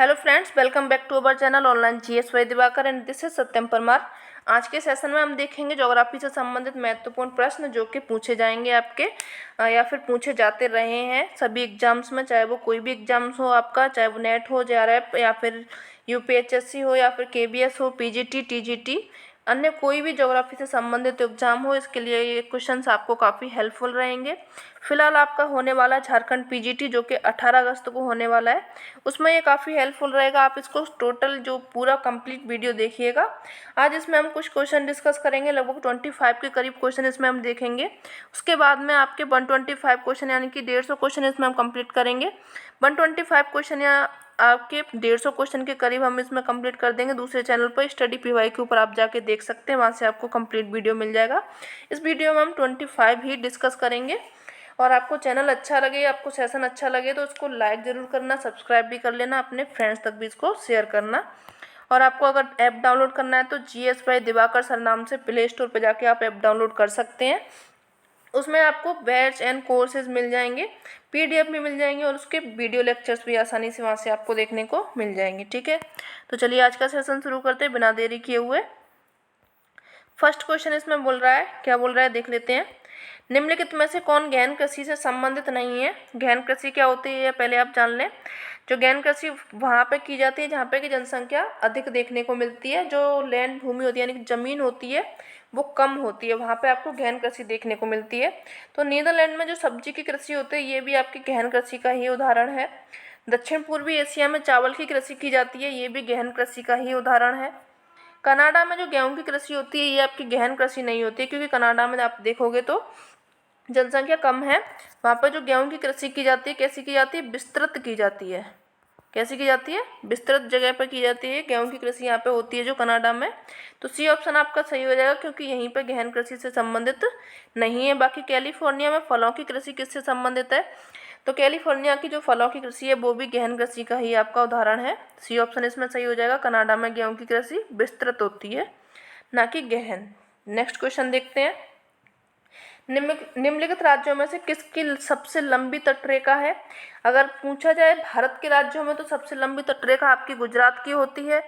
Hello friends, welcome back to our channel online GS by Diwakar and this is Satyam Parmar. आज के session में हम देखेंगे ज्योग्राफी से संबंधित महत्वपूर्ण प्रश्न जो कि पूछे जाएंगे आपके या फिर पूछे जाते रहे हैं सभी एग्जाम्स में, चाहे वो कोई भी एग्जाम्स हो आपका, चाहे वो नेट हो, जेआरएफ या फिर यूपीएचएससी हो या फिर केबीएस हो, पीजीटी, टीजीटी, अन्य कोई भी ज्योग्राफी से संबंधित एग्जाम हो, इसके लिए ये क्वेश्चंस आपको काफ़ी हेल्पफुल रहेंगे। फिलहाल आपका होने वाला है झारखंड पीजीटी जो कि 18 अगस्त को होने वाला है, उसमें ये काफ़ी हेल्पफुल रहेगा। आप इसको टोटल जो पूरा कंप्लीट वीडियो देखिएगा। आज इसमें हम कुछ क्वेश्चन डिस्कस करेंगे, लगभग 25 के करीब क्वेश्चन इसमें हम देखेंगे। उसके बाद में आपके 125 क्वेश्चन यानी कि 150 क्वेश्चन इसमें हम कंप्लीट करेंगे। 125 क्वेश्चन या आपके 150 क्वेश्चन के करीब हम इसमें कंप्लीट कर देंगे। दूसरे चैनल पर स्टडी पीवाई के ऊपर आप जाके देख सकते हैं, वहाँ से आपको कंप्लीट वीडियो मिल जाएगा। इस वीडियो में हम 25 ही डिस्कस करेंगे। और आपको चैनल अच्छा लगे, आपको सेशन अच्छा लगे तो इसको लाइक ज़रूर करना, सब्सक्राइब भी कर लेना, अपने फ्रेंड्स तक भी इसको शेयर करना। और आपको अगर ऐप डाउनलोड करना है तो जीएस वाई दिवाकर सर नाम से प्ले स्टोर पर जाके आप ऐप डाउनलोड कर सकते हैं। उसमें आपको बैच एंड कोर्सेज मिल जाएंगे, पीडीएफ भी मिल जाएंगे और उसके वीडियो लेक्चर्स भी आसानी से वहाँ से आपको देखने को मिल जाएंगे। ठीक है, तो चलिए आज का सेशन शुरू करते हैं बिना देरी किए हुए। फर्स्ट क्वेश्चन इसमें बोल रहा है, क्या बोल रहा है देख लेते हैं। निम्नलिखित में से कौन गहन कृषि से संबंधित नहीं है? गहन कृषि क्या होती है पहले आप जान लें। जो गहन कृषि वहाँ पे की जाती है जहाँ पे की जनसंख्या अधिक देखने को मिलती है, जो लैंड भूमि होती है यानी कि ज़मीन होती है वो कम होती है, वहाँ पे आपको गहन कृषि देखने को मिलती है। तो नीदरलैंड में जो सब्जी की कृषि होती है ये भी आपकी गहन कृषि का ही उदाहरण है। दक्षिण पूर्वी एशिया में चावल की कृषि की जाती है, ये भी गहन कृषि का ही उदाहरण है। कनाडा में जो गेहूं की कृषि होती है ये आपकी गहन कृषि नहीं होती है, क्योंकि कनाडा में आप देखोगे तो जनसंख्या कम है। वहाँ पर जो गेहूं की कृषि की जाती है कैसी की जाती है? विस्तृत की जाती है। कैसी की जाती है? विस्तृत जगह पर की जाती है गेहूं की कृषि, यहाँ पे होती है जो कनाडा में। तो सी ऑप्शन आपका सही हो जाएगा, क्योंकि यहीं पर गहन कृषि से संबंधित नहीं है। बाकी कैलिफोर्निया में फलों की कृषि किससे संबंधित है? तो कैलिफोर्निया की जो फलों की कृषि है वो भी गहन कृषि का ही आपका उदाहरण है। सी ऑप्शन इसमें सही हो जाएगा। कनाडा में गेहूं की कृषि विस्तृत होती है, ना कि गहन। नेक्स्ट क्वेश्चन देखते हैं। निम्नलिखित राज्यों में से किसकी सबसे लंबी तटरेखा है? अगर पूछा जाए भारत के राज्यों में तो सबसे लंबी तटरेखा आपकी गुजरात की होती है,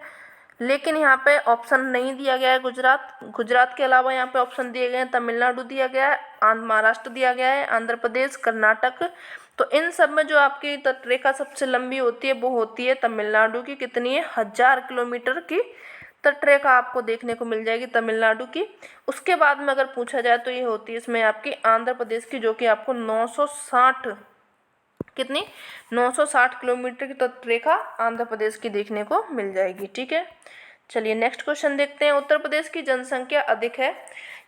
लेकिन यहाँ पे ऑप्शन नहीं दिया गया है गुजरात के अलावा यहाँ पे ऑप्शन दिए गए हैं तमिलनाडु दिया गया है, महाराष्ट्र दिया गया है, आंध्र प्रदेश, कर्नाटक। तो इन सब में जो आपकी तटरेखा सबसे लंबी होती है वो होती है तमिलनाडु की। कितनी है? 1000 किलोमीटर की तटरेखा आपको देखने को मिल जाएगी तमिलनाडु की। उसके बाद में अगर पूछा जाए तो ये होती है इसमें आपकी आंध्र प्रदेश की, जो कि आपको 960 कितनी 960 किलोमीटर की तटरेखा आंध्र प्रदेश की देखने को मिल जाएगी। ठीक है, चलिए नेक्स्ट क्वेश्चन देखते हैं। उत्तर प्रदेश की जनसंख्या अधिक है,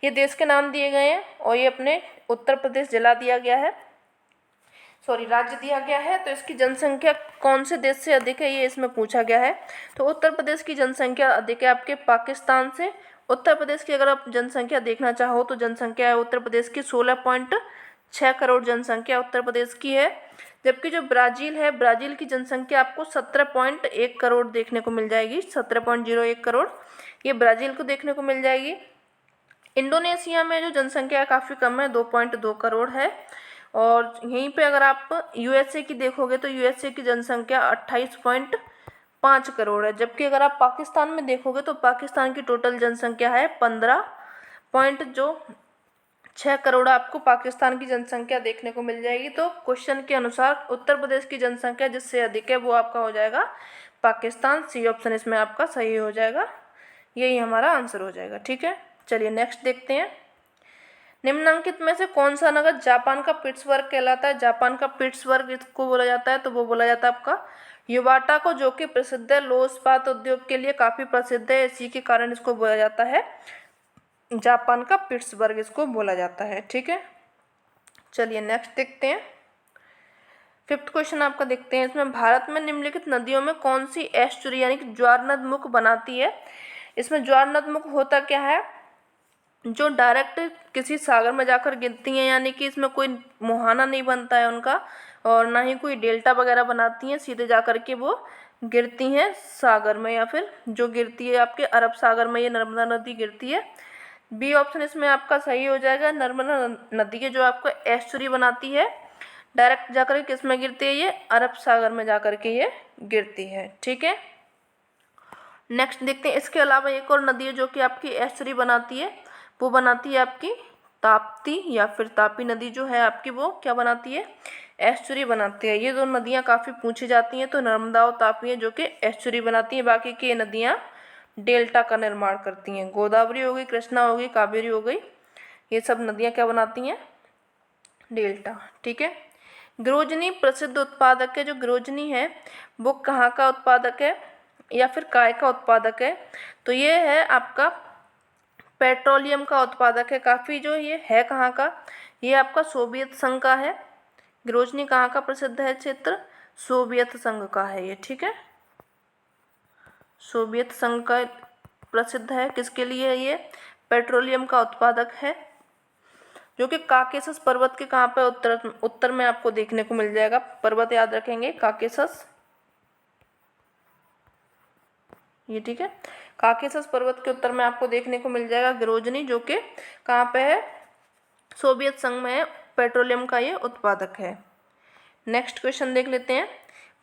ये देश के नाम दिए गए हैं और ये अपने उत्तर प्रदेश जिला दिया गया है, राज्य दिया गया है। तो इसकी जनसंख्या कौन से देश से अधिक है ये इसमें पूछा गया है। तो उत्तर प्रदेश की जनसंख्या अधिक है आपके पाकिस्तान से। उत्तर प्रदेश की अगर आप जनसंख्या देखना चाहो तो जनसंख्या है उत्तर प्रदेश की 16.6 करोड़ जनसंख्या उत्तर प्रदेश की है। जबकि जो ब्राज़ील है, ब्राज़ील की जनसंख्या आपको 17.1 करोड़ देखने को मिल जाएगी। 17.01 करोड़ ये ब्राज़ील को देखने को मिल जाएगी। इंडोनेशिया में जो जनसंख्या काफ़ी कम है, 2.2 करोड़ है। और यहीं पे अगर आप यूएसए की देखोगे तो यूएसए की जनसंख्या 28.5 करोड़ है। जबकि अगर आप पाकिस्तान में देखोगे तो पाकिस्तान की टोटल जनसंख्या है 15.6 करोड़ आपको पाकिस्तान की जनसंख्या देखने को मिल जाएगी। तो क्वेश्चन के अनुसार उत्तर प्रदेश की जनसंख्या जिससे अधिक है वो आपका हो जाएगा पाकिस्तान। सी ऑप्शन इसमें आपका सही हो जाएगा, यही हमारा आंसर हो जाएगा। ठीक है, चलिए नेक्स्ट देखते हैं। निम्नलिखित में से कौन सा नगर जापान का पिट्सबर्ग कहलाता है? जापान का पिट्सबर्ग इसको बोला जाता है, तो वो बोला जाता है आपका युवाटा को, जो कि प्रसिद्ध है लौह इस्पात उद्योग के लिए, काफ़ी प्रसिद्ध है, इसी के कारण इसको बोला जाता है जापान का पिट्सबर्ग, इसको बोला जाता है। ठीक है, चलिए नेक्स्ट देखते हैं। फिफ्थ क्वेश्चन आपका देखते हैं। इसमें भारत में निम्नलिखित नदियों में कौन सी एस्चुरी यानी कि ज्वार नद मुख बनाती है? इसमें ज्वार नद मुख होता क्या है? जो डायरेक्ट किसी सागर में जाकर गिरती हैं, यानी कि इसमें कोई मुहाना नहीं बनता है उनका, और ना ही कोई डेल्टा वगैरह बनाती हैं, सीधे जाकर के वो गिरती हैं सागर में, या फिर जो गिरती है आपके अरब सागर में ये नर्मदा नदी गिरती है। बी ऑप्शन इसमें आपका सही हो जाएगा। नर्मदा नदी के जो आपको एस्चुरी बनाती है डायरेक्ट जाकर के किस में गिरती है? ये अरब सागर में जाकर के ये गिरती है। ठीक है, नेक्स्ट देखते हैं। इसके अलावा एक और नदी है जो कि आपकी एस्चुरी बनाती है, वो बनाती है आपकी ताप्ती या फिर तापी नदी जो है आपकी, वो क्या बनाती है? एस्चुरी बनाती है। ये दो नदियाँ काफ़ी पूछी जाती हैं, तो नर्मदा और तापी है जो कि एस्चुरी बनाती हैं, बाकी की ये नदियाँ डेल्टा का निर्माण करती हैं। गोदावरी हो गई, कृष्णा हो गई, कावेरी हो गई, ये सब नदियाँ क्या बनाती हैं? डेल्टा। ठीक है, ग्रोजनी प्रसिद्ध उत्पादक है। जो ग्रोजनी है वो कहाँ का उत्पादक है या फिर काय का उत्पादक है? तो ये है आपका पेट्रोलियम का उत्पादक है। काफ़ी जो ये है कहाँ का? ये आपका सोवियत संघ का है। ग्रोजनी कहाँ का प्रसिद्ध है क्षेत्र? सोवियत संघ का है ये। ठीक है, सोवियत संघ का प्रसिद्ध है। किसके लिए? ये पेट्रोलियम का उत्पादक है, जो कि काकेशस पर्वत के कहाँ पे? उत्तर में आपको देखने को मिल जाएगा। पर्वत याद रखेंगे, काकेशस, ये। ठीक है, काकेशस पर्वत के उत्तर में आपको देखने को मिल जाएगा ग्रोजनी, जो कि कहाँ पे है? सोवियत संघ में है। पेट्रोलियम का ये उत्पादक है। नेक्स्ट क्वेश्चन देख लेते हैं।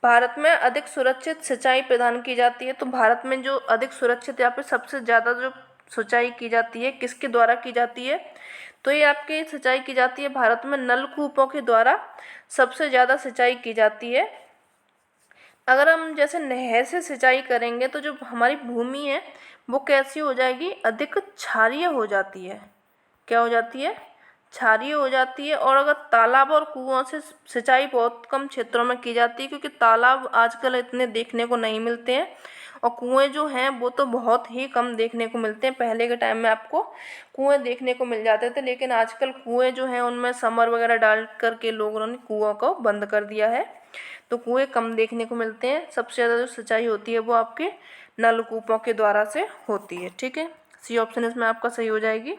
भारत में अधिक सुरक्षित सिंचाई प्रदान की जाती है। तो भारत में जो अधिक सुरक्षित या फिर सबसे ज़्यादा जो सिंचाई की जाती है, किसके द्वारा की जाती है? तो ये आपकी सिंचाई की जाती है भारत में नलकूपों के द्वारा सबसे ज़्यादा सिंचाई की जाती है। अगर हम जैसे नहर से सिंचाई करेंगे तो जो हमारी भूमि है वो कैसी हो जाएगी? अधिक क्षारीय हो जाती है। क्या हो जाती है? क्षारीय हो जाती है। और अगर तालाब और कुओं से सिंचाई बहुत कम क्षेत्रों में की जाती है, क्योंकि तालाब आजकल इतने देखने को नहीं मिलते हैं, और कुएं जो हैं वो तो बहुत ही कम देखने को मिलते हैं। पहले के टाइम में आपको कुएं देखने को मिल जाते थे, लेकिन आजकल कुएं जो हैं उनमें समर वगैरह डाल करके लोगों ने कुओं को बंद कर दिया है, तो कुएं कम देखने को मिलते हैं। सबसे ज़्यादा जो सिंचाई होती है वो आपके नलकूपों के द्वारा से होती है। ठीक है, सी ऑप्शन इसमें आपका सही हो जाएगी।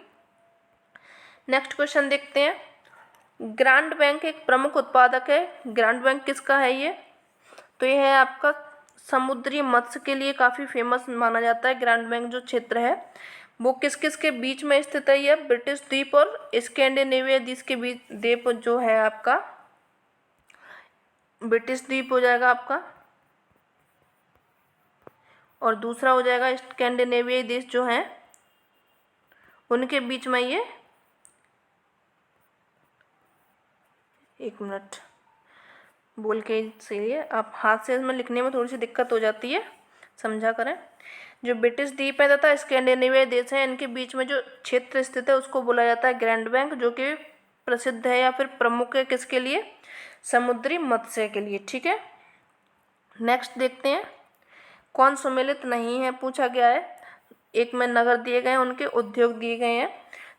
नेक्स्ट क्वेश्चन देखते हैं। ग्रांट बैंक एक प्रमुख उत्पादक है। ग्रांट बैंक किसका है ये? तो ये है आपका समुद्री मत्स्य के लिए काफ़ी फेमस माना जाता है। ग्रांट बैंक जो क्षेत्र है वो किस किस के बीच में स्थित है? ये ब्रिटिश द्वीप और स्कैंडिनेविया द्वीप के बीच। द्वीप जो है आपका ब्रिटिश द्वीप हो जाएगा आपका, और दूसरा हो जाएगा स्कैंडिनेविया देश जो हैं उनके बीच में ये, एक मिनट बोल के सही है, आप हाथ से इसमें लिखने में थोड़ी सी दिक्कत हो जाती है, समझा करें। जो ब्रिटिश द्वीप है तथा स्कैंडिनेविया देश है, इनके बीच में जो क्षेत्र स्थित है उसको बोला जाता है ग्रैंड बैंक, जो कि प्रसिद्ध है या फिर प्रमुख है किसके लिए? समुद्री मत्स्य के लिए। ठीक है, नेक्स्ट देखते हैं। कौन सम्मिलित नहीं है पूछा गया है। एक में नगर दिए गए हैं, उनके उद्योग दिए गए हैं,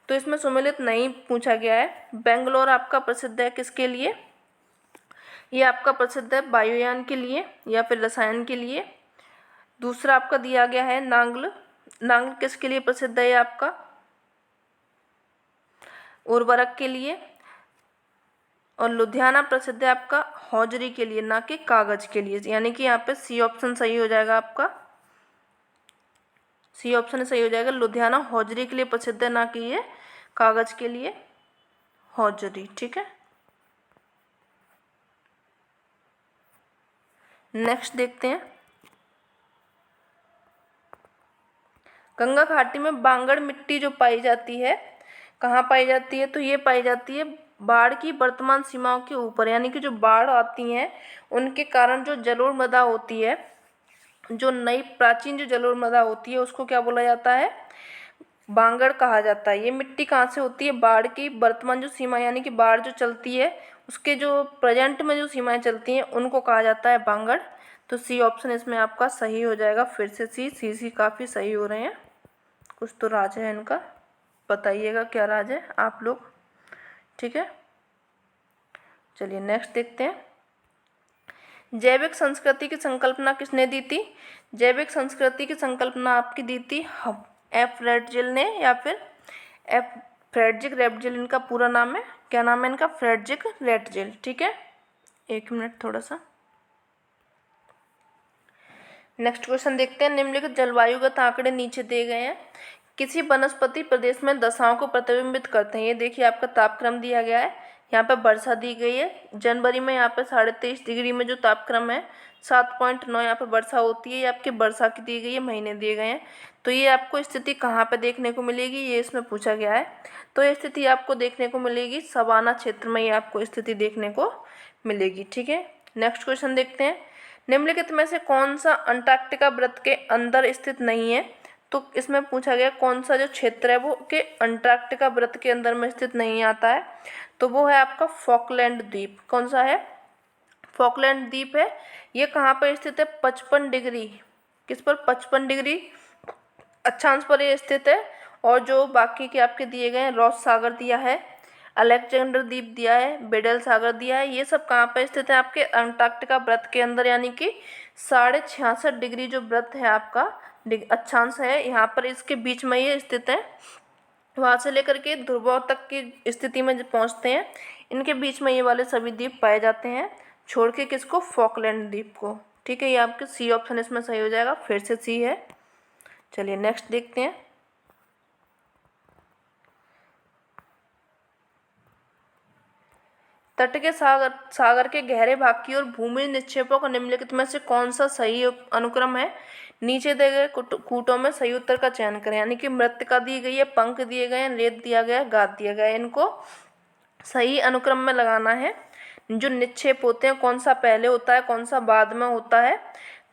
तो इसमें सम्मिलित नहीं पूछा गया है। बेंगलोर आपका प्रसिद्ध है किसके लिए? ये आपका प्रसिद्ध है वायुयान के लिए या फिर रसायन के लिए। दूसरा आपका दिया गया है नांगल। नांगल किसके लिए प्रसिद्ध है? ये आपका उर्वरक के लिए। और लुधियाना प्रसिद्ध है आपका हौजरी के लिए, ना कि कागज के लिए, यानी कि यहाँ पे सी ऑप्शन सही हो जाएगा आपका। सी ऑप्शन सही हो जाएगा। लुधियाना हौजरी के लिए प्रसिद्ध है, ना कि ये कागज के लिए, हौजरी। ठीक है, नेक्स्ट देखते हैं। गंगा घाटी में बांगड़ मिट्टी जो पाई जाती है, कहाँ पाई जाती है? तो ये पाई जाती है बाढ़ की वर्तमान सीमाओं के ऊपर, यानी कि जो बाढ़ आती हैं उनके कारण जो जलोढ़ मृदा होती है, जो नई प्राचीन जो जलोढ़ मृदा होती है उसको क्या बोला जाता है? बांगड़ कहा जाता है। ये मिट्टी कहाँ से होती है? बाढ़ की वर्तमान जो सीमा, यानी कि बाढ़ जो चलती है उसके जो प्रेजेंट में जो सीमाएं चलती हैं उनको कहा जाता है बांगड़। तो सी ऑप्शन इसमें आपका सही हो जाएगा। फिर से सी काफ़ी सही हो रहे हैं। कुछ तो राज है इनका, बताइएगा क्या राज है आप लोग। ठीक है, चलिए नेक्स्ट देखते हैं। जैविक संस्कृति की संकल्पना किसने दी थी? जैविक संस्कृति की संकल्पना आपकी दी थी एफ रेडजिल ने, या फिर फ्रेडरिक रेडजिल इनका पूरा नाम है। क्या नाम है इनका? फ्रेडरिक रेडजिल। ठीक है, एक मिनट थोड़ा सा। नेक्स्ट क्वेश्चन देखते हैं। निम्नलिखित जलवायुगत आंकड़े नीचे दिए गए हैं, किसी वनस्पति प्रदेश में दशाओं को प्रतिबिंबित करते हैं। ये देखिए आपका तापक्रम दिया गया है, यहाँ पे वर्षा दी गई है। जनवरी में यहाँ पे 23.5 डिग्री में जो तापक्रम है 7.9 यहाँ पे वर्षा होती है, ये आपकी वर्षा की दी गई है, महीने दिए गए हैं। तो ये आपको स्थिति कहाँ पे देखने को मिलेगी, ये इसमें पूछा गया है। तो ये स्थिति आपको देखने को मिलेगी सवाना क्षेत्र में, ये आपको स्थिति देखने को मिलेगी। ठीक है, नेक्स्ट क्वेश्चन देखते हैं। निम्नलिखित में से कौन सा अंटार्कटिका वृत्त के अंदर स्थित नहीं है। तो इसमें पूछा गया कौन सा जो क्षेत्र है वो कि अंटार्कटिका वृत्त के अंदर में स्थित नहीं आता है। तो वो है आपका फॉकलैंड द्वीप। कौन सा है, फॉकलैंड द्वीप है। ये कहाँ पर स्थित है, 55 डिग्री, किस पर, 55 डिग्री अक्षांश पर ये स्थित है। और जो बाकी के आपके दिए गए हैं, रॉस सागर दिया है, अलेक्जेंडर द्वीप दिया है, बेडल सागर दिया है, ये सब कहाँ पर स्थित है, आपके अंटार्कटिका वृत्त के अंदर, यानी कि 66.5 डिग्री जो वृत्त है आपका अक्षांश है, यहाँ पर इसके बीच में ये स्थित है। वहाँ से लेकर के ध्रुवों तक की स्थिति में जब पहुँचते हैं, इनके बीच में ये वाले सभी द्वीप पाए जाते हैं, छोड़ के किसको, फॉकलैंड द्वीप को। ठीक है, ये आपके सी ऑप्शन इसमें सही हो जाएगा, फिर से सी है। चलिए नेक्स्ट देखते हैं। तट के सागर के गहरे भाग की ओर भूमि निक्षेपों का निम्नलिखित में से कौन सा सही अनुक्रम है। नीचे दिए गए कूटों में सही उत्तर का चयन करें, यानी कि मृत्तिका दी गई है, पंख दिए गए हैं, रेत दिया गया है, गाद दिया गया है, इनको सही अनुक्रम में लगाना है। जो निक्षेप होते हैं कौन सा पहले होता है, कौन सा बाद में होता है।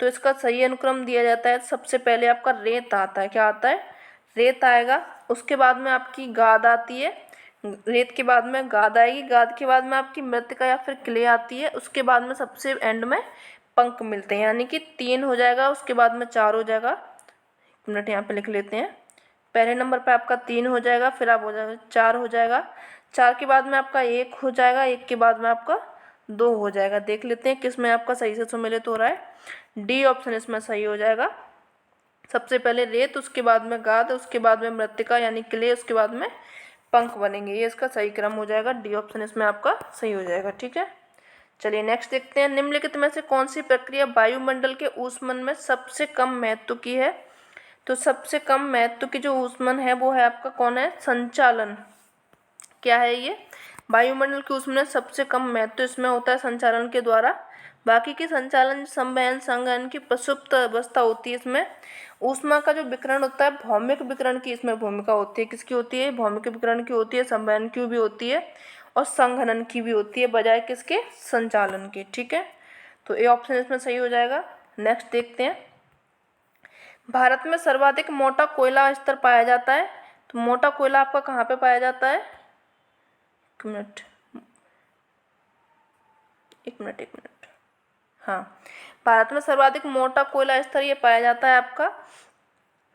तो इसका सही अनुक्रम दिया जाता है, सबसे पहले आपका रेत आता है, क्या आता है, रेत आएगा। उसके बाद में आपकी गाद आती है, रेत के बाद में गाद आएगी, गाद के बाद में आपकी मृत्तिका या फिर क्ले आती है, उसके बाद में सबसे एंड में पंख मिलते हैं, यानी कि 3 हो जाएगा, उसके बाद में 4 हो जाएगा। 1 मिनट यहाँ पे लिख लेते हैं। पहले नंबर पे आपका 3 हो जाएगा, फिर आप हो जाएगा 4 हो जाएगा, 4 के बाद में आपका 1 हो जाएगा, 1 के बाद में आपका 2 हो जाएगा। देख लेते हैं किस में आपका सही से सम्मिलित हो रहा है। डी ऑप्शन इसमें सही हो जाएगा। सबसे पहले रेत, उसके बाद में गाद, उसके बाद में मृत्तिका यानी क्ले, उसके बाद में पंख बनेंगे, ये इसका सही क्रम हो जाएगा। डी ऑप्शन इसमें आपका सही हो जाएगा। ठीक है, चलिए नेक्स्ट देखते हैं। निम्नलिखित में से कौन सी प्रक्रिया वायुमंडल के ऊष्मन में सबसे कम महत्व की है। तो सबसे कम महत्व की जो ऊष्मन है वो है आपका कौन है, संचालन। क्या है ये, वायुमंडल के ऊष्मन में सबसे कम महत्व इसमें होता है संचालन के द्वारा। बाकी की संचालन, संवहन, संघनन की प्रसुप्त अवस्था होती है। इसमें ऊष्मा का जो विकिरण होता है, भौमिक विकिरण की इसमें भूमिका होती है। किसकी होती है, भौमिक विकिरण की होती है, संवहन की भी होती है और संघनन की भी होती है, बजाय किसके, संचालन के। ठीक है, तो ए ऑप्शन इसमें सही हो जाएगा। नेक्स्ट देखते हैं। भारत में सर्वाधिक मोटा कोयला स्तर पाया जाता है। तो मोटा कोयला आपका कहाँ पे पाया जाता है, एक मिनट, हाँ, भारत में सर्वाधिक मोटा कोयला स्तर ये पाया जाता है आपका,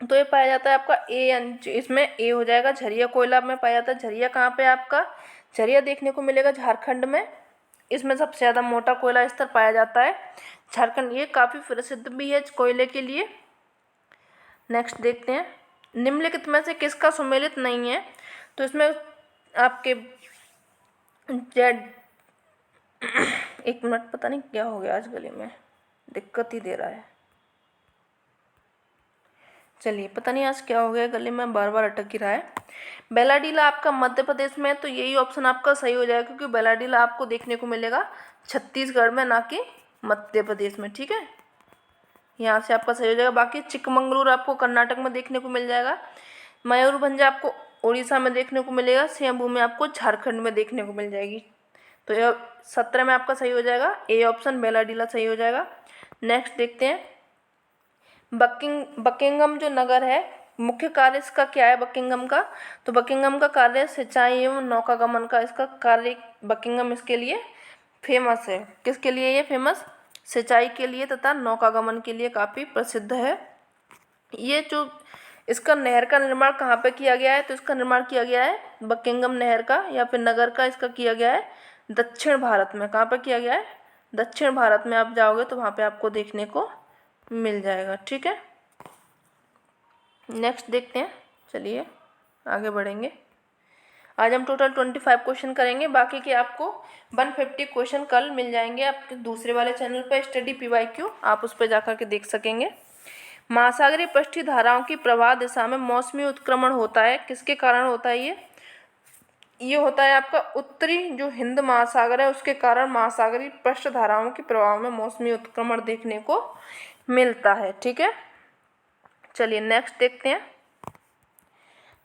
तो ये पाया जाता है आपका ए, इसमें ए हो जाएगा, झरिया कोयला में पाया जाता है। झरिया कहाँ पे आपका, झरिया देखने को मिलेगा झारखंड में, इसमें सबसे ज़्यादा मोटा कोयला स्तर पाया जाता है झारखंड, ये काफ़ी प्रसिद्ध भी है कोयले के लिए। नेक्स्ट देखते हैं। निम्नलिखित में से किसका सुमेलित नहीं है। तो इसमें आपके जेड 1 मिनट, पता नहीं क्या हो गया आज गले में, दिक्कत ही दे रहा है। चलिए, पता नहीं आज क्या हो गया, गले में बार बार अटक ही रहा है। बेलाडीला आपका मध्य प्रदेश में है, तो यही ऑप्शन आपका सही हो जाएगा, क्योंकि बेलाडीला आपको देखने को मिलेगा छत्तीसगढ़ में, ना कि मध्य प्रदेश में। ठीक है, यहाँ से आपका सही हो जाएगा। बाकी चिकमंगलूर आपको कर्नाटक में देखने को मिल जाएगा, मयूरभंज आपको उड़ीसा में देखने को मिलेगा, सिंहभूमि आपको झारखंड में देखने को मिल जाएगी। तो यह 17 में आपका सही हो जाएगा, ए ऑप्शन बेलाडीला सही हो जाएगा। नेक्स्ट देखते हैं। बकिंगम जो नगर है, मुख्य कार्य इसका क्या है बकिंगम का। तो बकिंगम का कार्य सिंचाई एवं नौकागमन का इसका कार्य, बकिंगम इसके लिए फेमस है। किसके लिए ये फेमस, सिंचाई के लिए तथा नौकागमन के लिए काफ़ी प्रसिद्ध है। ये जो इसका नहर का निर्माण कहाँ पे किया गया है, तो इसका निर्माण किया गया है बकिंगम नहर का या फिर नगर का, इसका किया गया है दक्षिण भारत में। कहाँ पे किया गया है, दक्षिण भारत में। आप जाओगे तो वहाँ पे आपको देखने को मिल जाएगा। ठीक है, नेक्स्ट देखते हैं। चलिए आगे बढ़ेंगे। आज हम टोटल 25 क्वेश्चन करेंगे, बाकी के आपको 150 क्वेश्चन कल मिल जाएंगे आपके दूसरे वाले चैनल पर, स्टडी PYQ, आप उस पर जाकर के देख सकेंगे। महासागरीय पृष्ठीय धाराओं की प्रवाह दिशा में मौसमी उत्क्रमण होता है, किसके कारण होता है ये, ये होता है आपका उत्तरी जो हिंद महासागर है उसके कारण महासागरीय पृष्ठ धाराओं के प्रभाव में मौसमी उत्क्रमण देखने को मिलता है। ठीक है, चलिए नेक्स्ट देखते हैं।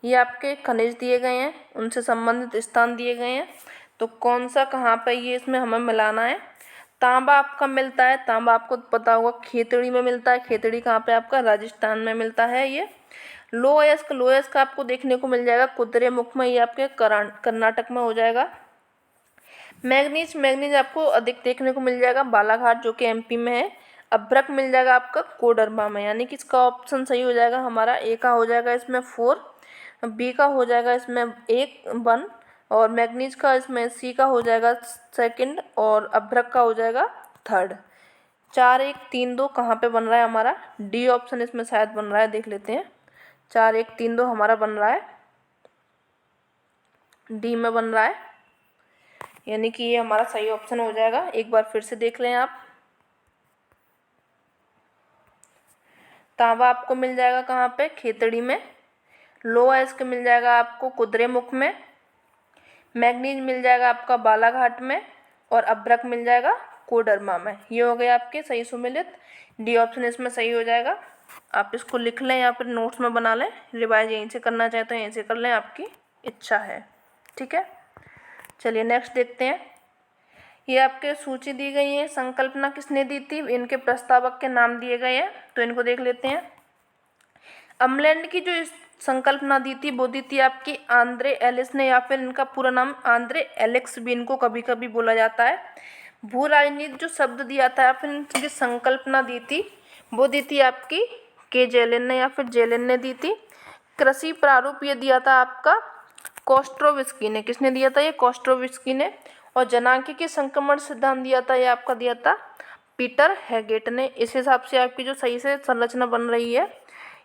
ये आपके खनिज दिए गए हैं, उनसे संबंधित स्थान दिए गए हैं, तो कौन सा कहाँ पे ये इसमें हमें मिलाना है। तांबा आपका मिलता है, तांबा आपको पता होगा खेतड़ी में मिलता है। खेतड़ी कहाँ पे आपका राजस्थान में मिलता है। ये लोअयस्क आपको देखने को मिल जाएगा कुद्रेमुख में, ये आपके कर्नाटक में हो जाएगा। मैग्नीज आपको अधिक देखने को मिल जाएगा बालाघाट जो कि एमपी में है। अभ्रक मिल जाएगा आपका कोडरमा में, यानी कि इसका ऑप्शन सही हो जाएगा हमारा। ए का हो जाएगा इसमें 4, बी का हो जाएगा इसमें 1 और मैग्नीज का इसमें सी का हो जाएगा 2 और अभ्रक का हो जाएगा 3rd। 4 1 3 2 कहाँ पे बन रहा है हमारा, डी ऑप्शन इसमें शायद बन रहा है, देख लेते हैं। 4 1 3 2 हमारा बन रहा है, डी में बन रहा है, यानी कि ये हमारा सही ऑप्शन हो जाएगा। एक बार फिर से देख लें आप। तांबा आपको मिल जाएगा कहाँ पे, खेतड़ी में। लोअयस्क मिल जाएगा आपको कुद्रेमुख में। मैग्नीज मिल जाएगा आपका बालाघाट में और अभ्रक मिल जाएगा कोडरमा में। ये हो गए आपके सही सुमेलित, डी ऑप्शन इसमें सही हो जाएगा। आप इसको लिख लें या फिर नोट्स में बना लें, रिवाइज यहीं से करना चाहें तो यहीं से कर लें, आपकी इच्छा है। ठीक है, चलिए नेक्स्ट देखते हैं। ये आपके सूची दी गई है, संकल्पना किसने दी थी, इनके प्रस्तावक के नाम दिए गए हैं, तो इनको देख लेते हैं। अम्लैंड की जो संकल्पना दी थी वो दी थी आपकी आंद्रे एलिस ने, या फिर इनका पूरा नाम आंद्रे एलेक्स भी इनको कभी कभी बोला जाता है। भू राजनीति जो शब्द दिया था या फिर इनकी संकल्पना दी थी वो दी थी आपकी के जेलिन ने या फिर जेलिन ने दी थी। कृषि प्रारूप ये दिया था आपका कोस्ट्रोविस्की ने। किसने दिया था, ये कोस्ट्रोविस्की ने। और जनांकीय संक्रमण सिद्धांत दिया था, ये आपका दिया था पीटर हेगेट ने। इस हिसाब से आपकी जो सही से संरचना बन रही है,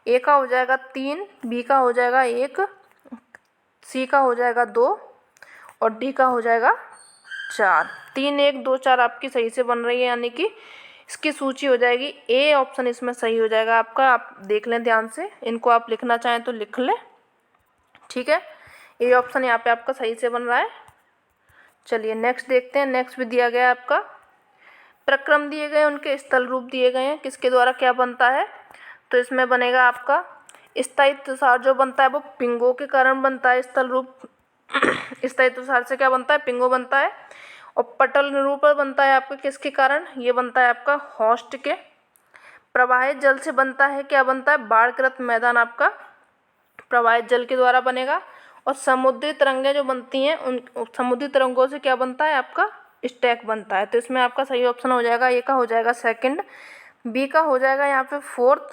ए का हो जाएगा 3, बी का हो जाएगा 1, सी का हो जाएगा 2 और डी का हो जाएगा 4। 3 1 2 4 आपकी सही से बन रही है, यानी कि इसकी सूची हो जाएगी ए ऑप्शन इसमें सही हो जाएगा आपका। आप देख लें ध्यान से, इनको आप लिखना चाहें तो लिख लें। ठीक है, ए ऑप्शन यहाँ पे आपका सही से बन रहा है। चलिए नेक्स्ट देखते हैं। नेक्स्ट भी दिया गया है आपका प्रक्रम दिए गए, उनके स्थल रूप दिए गए हैं, किसके द्वारा क्या बनता है। तो इसमें बनेगा आपका स्थायी तुषार जो बनता है वो पिंगो के कारण बनता है। स्थल रूप स्थायी तुषार से क्या बनता है, पिंगो बनता है। और पटल निरूपण बनता है आपका किसके कारण, ये बनता है आपका होस्ट के। प्रवाहित जल से बनता है, क्या बनता है, बाढ़ग्रस्त मैदान आपका प्रवाहित जल के द्वारा बनेगा। और समुद्री तरंगें जो बनती हैं उन समुद्री तरंगों से क्या बनता है आपका स्टैक बनता है। तो इसमें आपका सही ऑप्शन हो जाएगा, ए का हो जाएगा 2, बी का हो जाएगा यहाँ पे 4,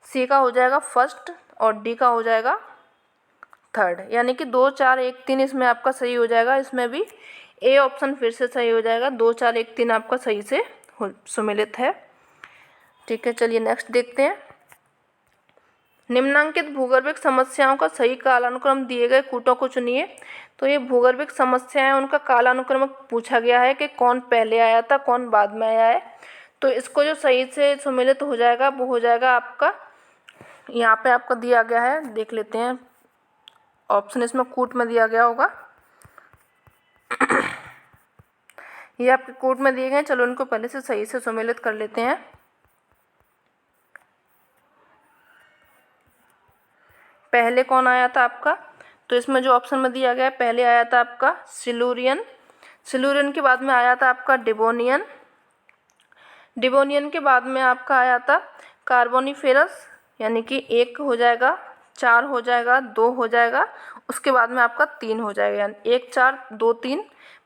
सी का हो जाएगा 1 और डी का हो जाएगा 3rd, यानी कि 2 4 1 3 इसमें आपका सही हो जाएगा। इसमें भी ए ऑप्शन फिर से सही हो जाएगा, 2 4 1 3 आपका सही से सुमेलित है। ठीक है, चलिए नेक्स्ट देखते हैं। निम्नांकित भूगर्भिक समस्याओं का सही कालानुक्रम दिए गए कूटों को चुनिए। तो ये भूगर्भिक समस्याएं, उनका कालानुक्रम पूछा गया है कि कौन पहले आया था कौन बाद में आया है। तो इसको जो सही से सुमेलित हो जाएगा वो हो जाएगा आपका, यहाँ पे आपका दिया गया है, देख लेते हैं ऑप्शन इसमें कूट में दिया गया होगा। ये आपके कूट में दिए गए हैं, चलो इनको पहले से सही से सुमेलित कर लेते हैं। पहले कौन आया था आपका, तो इसमें जो ऑप्शन में दिया गया है पहले आया था आपका सिलूरियन। सिलूरियन के बाद में आया था आपका डिवोनियन। डिवोनियन के बाद में आपका आया था कार्बोनिफेरस, यानी कि 1 हो जाएगा, 4 हो जाएगा, 2 हो जाएगा, उसके बाद में आपका 3 हो जाएगा, यानी 1 4 2 3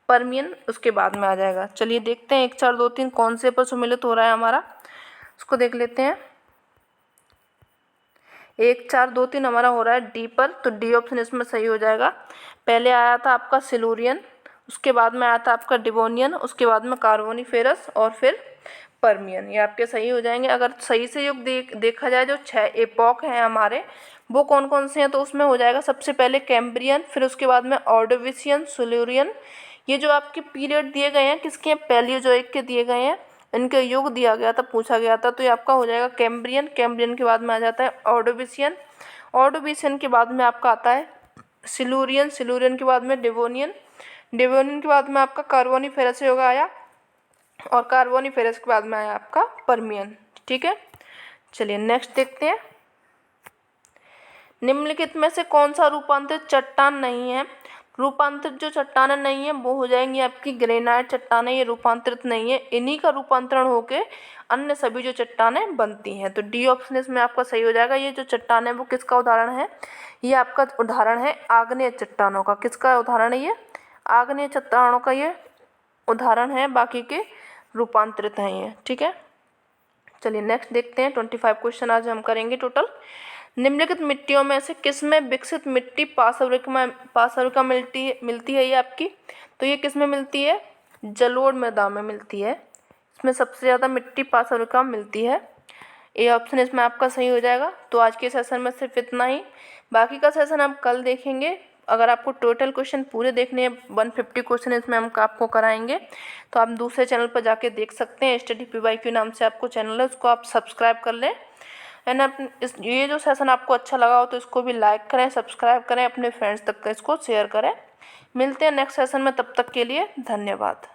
पर्मियन उसके बाद में आ जाएगा। चलिए देखते हैं 1 4 2 3 कौन से पर सुमेलित हो रहा है हमारा, उसको देख लेते हैं। 1 4 2 3 हमारा हो रहा है डी पर, तो डी ऑप्शन इसमें सही हो जाएगा। पहले आया था आपका सिलूरियन, उसके बाद में आया था आपका डिवोनियन, उसके बाद में कार्बोनिफेरस और फिर पर्मियन, ये आपके सही हो जाएंगे। अगर सही से युग देखा जाए जो 6 एपॉक हैं हमारे वो कौन कौन से हैं, तो उसमें हो जाएगा सबसे पहले कैम्ब्रियन, फिर उसके बाद में ऑर्डोविशियन, सिलूरियन। ये जो आपके पीरियड दिए गए हैं किसके हैं, पैलियोजोइक के दिए गए हैं, इनके युग दिया गया था, पूछा गया था, तो ये आपका हो जाएगा कैम्ब्रियन। कैम्ब्रियन के बाद में आ जाता है ऑर्डोविशियन। ऑर्डोविशियन के बाद में आपका आता है सिल्यूरियन, सिल्यूरियन के बाद में डिवोनियन, डिवोनियन के बाद में आपका कार्बोनिफेरस युग आया, और कार्बोनिफेरस के बाद में आया आपका पर्मियन। ठीक है, चलिए नेक्स्ट देखते हैं। निम्नलिखित में से कौन सा रूपांतरित चट्टान नहीं है? रूपांतरित जो चट्टानें नहीं है वो हो जाएंगी आपकी ग्रेनाइट चट्टानें, ये रूपांतरित नहीं है, इन्हीं का रूपांतरण होके अन्य सभी जो चट्टानें बनती हैं। तो डी ऑप्शन इसमें आपका सही हो जाएगा। ये जो चट्टान है वो किसका उदाहरण है? ये आपका उदाहरण है आग्नेय चट्टानों का। किसका उदाहरण है ये? आग्नेय चट्टानों का ये उदाहरण है, बाकी के रूपांतरित हैं ये। ठीक है, चलिए नेक्स्ट देखते हैं। 25 क्वेश्चन आज हम करेंगे टोटल। निम्नलिखित मिट्टियों में से किसमें विकसित मिट्टी पाशविका मिलती है ये आपकी? तो ये किसमें मिलती है? जलोढ़ मृदा में मिलती है। इसमें सबसे ज़्यादा मिट्टी पाशविका मिलती है। ए ऑप्शन इसमें आपका सही हो जाएगा। तो आज के सेशन में सिर्फ इतना ही, बाकी का सेशन हम कल देखेंगे। अगर आपको टोटल क्वेश्चन पूरे देखने हैं, 150 क्वेश्चन इसमें हम आपको कराएंगे, तो आप दूसरे चैनल पर जाके देख सकते हैं। स्टडी PYQ नाम से आपको चैनल है, उसको आप सब्सक्राइब कर लें। एंड ये जो सेशन आपको अच्छा लगा हो तो इसको भी लाइक करें, सब्सक्राइब करें, अपने फ्रेंड्स तक इसको शेयर करें। मिलते हैं नेक्स्ट सेशन में, तब तक के लिए धन्यवाद।